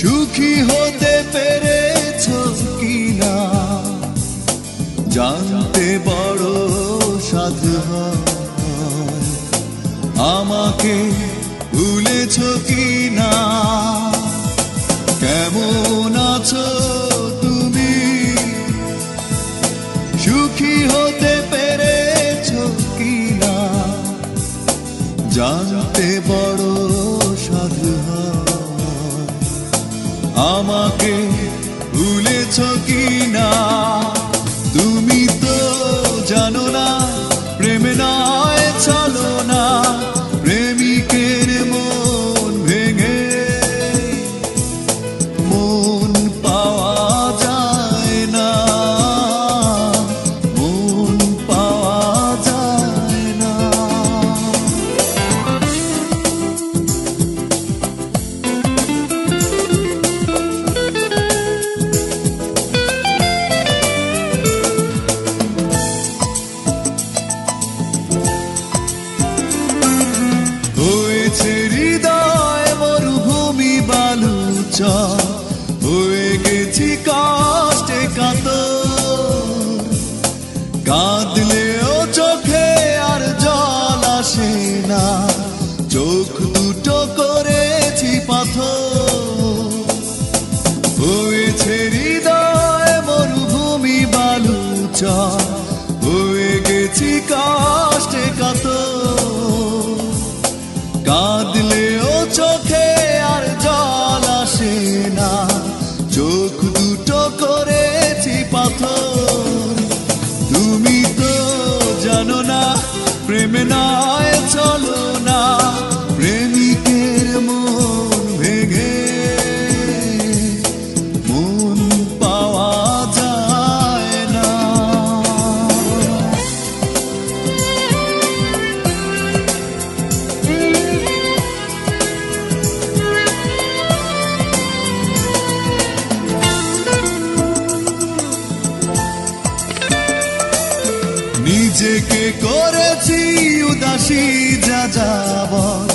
সুখী হতে পেরেছো কিনা জানতে বড় সাধু হয়। আমাকে ভুলেছো কিনা, কেমন আছো তুমি, সুখী হতে পেরেছো কিনা জানতে বড় সাধু হয়। আমাকে ভুলেছো কিনা, তুমি তো জানো না প্রেম নয় চলো না, প্রেমিকের মন ভেঙে মন পাওয়া যায় না, মন পাওয়া যায় না। হৃদয় মরুভূমি বালুচর, হয়ে গেছি কষ্টে কাতর, কাঁদলেও চোখে আর জল আসে না, চোখ দুটো করেছি পাথর। হয়েছে হৃদয় মরুভূমি বালুচর, হয়ে গেছি কষ্টে কাতর, কাঁদলেও চোখে আর জল আসে না, চোখ দুটো করেছি পাথর। তুমি তো জানো না প্রেম নয় চলো না, প্রেমিকের মন ভেঙে মন পাওয়া যায় না। নিজেকে করেছি উদাসী যাযাবর,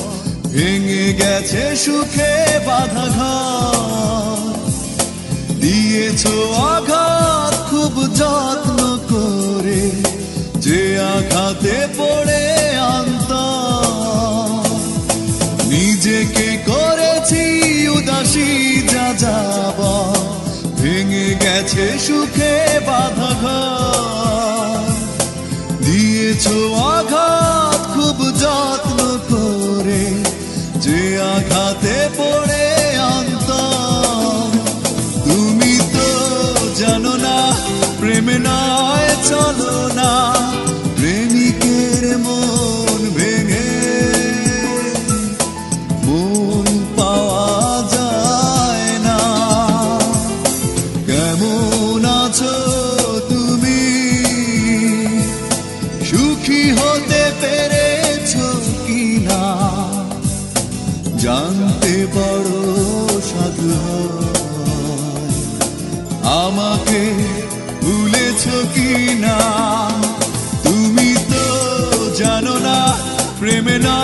ভেঙে গেছে সুখে বাঁধা ঘর, দিয়েছো আঘাত খুব যত্ন করে, যে আঘাতে পড়ে অন্তর। নিজেকে করেছি উদাসী যাযাবর, ভেঙে গেছে সুখে বাঁধা ঘর, দিয়েছো আঘাত খুব যত্ন করে, যে আঘাতে পড়ে অন্তর। তুমি তো জানো না প্রেম নয় চলো না, প্রেমিকের মন ভেঙে মন পাওয়া যায় না। কেমন আছো তুমি, সুখী হতে পেরেছো কিনা জানতে বড় সাধু হয়। আমাকে ভুলেছো কিনা, তুমি তো জানো না প্রেম না